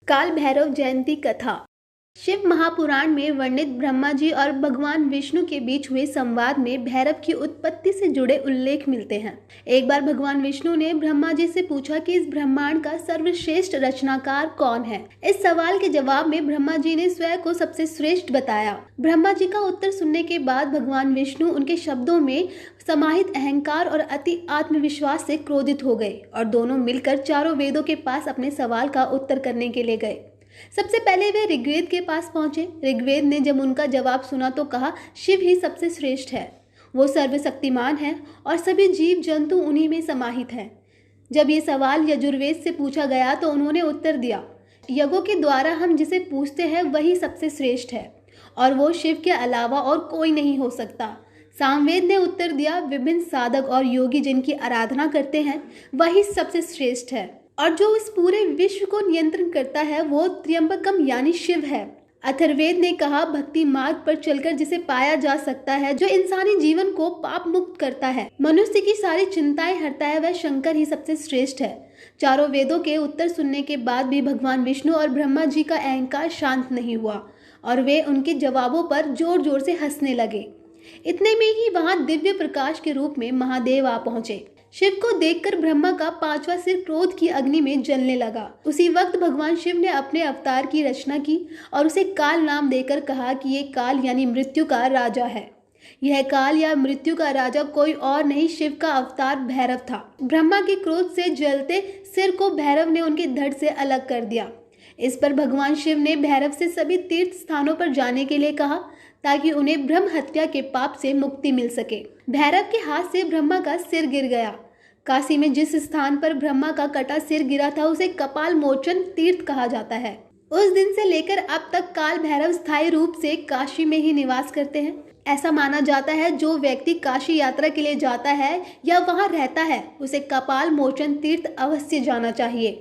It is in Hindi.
काल भैरव जयंती कथा। शिव महापुराण में वर्णित ब्रह्मा जी और भगवान विष्णु के बीच हुए संवाद में भैरव की उत्पत्ति से जुड़े उल्लेख मिलते हैं। एक बार भगवान विष्णु ने ब्रह्मा जी से पूछा कि इस ब्रह्मांड का सर्वश्रेष्ठ रचनाकार कौन है। इस सवाल के जवाब में ब्रह्मा जी ने स्वयं को सबसे श्रेष्ठ बताया। ब्रह्मा जी का उत्तर सुनने के बाद भगवान विष्णु उनके शब्दों में समाहित अहंकार और अति आत्मविश्वास से क्रोधित हो गए और दोनों मिलकर चारों वेदों के पास अपने सवाल का उत्तर करने के लिए गए। सबसे पहले वे ऋग्वेद के पास पहुंचे। ऋग्वेद ने जब उनका जवाब सुना तो कहा, शिव ही सबसे श्रेष्ठ है। वो सर्वशक्तिमान है और सभी जीव जंतु उन्हीं में समाहित हैं। जब ये सवाल यजुर्वेद से पूछा गया तो उन्होंने उत्तर दिया, यज्ञों के द्वारा हम जिसे पूछते हैं वही सबसे श्रेष्ठ है और वो शिव के अलावा और कोई नहीं हो सकता। सामवेद ने उत्तर दिया, विभिन्न साधक और योगी जिनकी आराधना करते हैं वही सबसे श्रेष्ठ है और जो इस पूरे विश्व को नियंत्रण करता है वो त्र्यंबकम यानी शिव है। अथर्ववेद ने कहा, भक्ति मार्ग पर चलकर जिसे पाया जा सकता है, जो इंसानी जीवन को पाप मुक्त करता है, मनुष्य की सारी चिंताएं हरता है, वह शंकर ही सबसे श्रेष्ठ है। चारों वेदों के उत्तर सुनने के बाद भी भगवान विष्णु और ब्रह्मा जी का अहंकार शांत नहीं हुआ और वे उनके जवाबों पर जोर जोर से हंसने लगे। इतने में ही वहां दिव्य प्रकाश के रूप में महादेव आ पहुंचे। शिव को देखकर ब्रह्मा का पांचवा सिर क्रोध की अग्नि में जलने लगा। उसी वक्त भगवान शिव ने अपने अवतार की रचना की और उसे काल नाम देकर कहा कि ये काल यानी मृत्यु का राजा है। यह काल या मृत्यु का राजा कोई और नहीं, शिव का अवतार भैरव था। ब्रह्मा के क्रोध से जलते सिर को भैरव ने उनके धड़ से अलग कर दिया। इस पर भगवान शिव ने भैरव से सभी तीर्थ स्थानों पर जाने के लिए कहा ताकि उन्हें ब्रह्म हत्या के पाप से मुक्ति मिल सके। भैरव के हाथ से ब्रह्मा का सिर गिर गया। काशी में जिस स्थान पर ब्रह्मा का कटा सिर गिरा था उसे कपाल मोचन तीर्थ कहा जाता है। उस दिन से लेकर अब तक काल भैरव स्थायी रूप से काशी में ही निवास करते हैं। ऐसा माना जाता है जो व्यक्ति काशी यात्रा के लिए जाता है या वहां रहता है उसे कपाल मोचन तीर्थ अवश्य जाना चाहिए।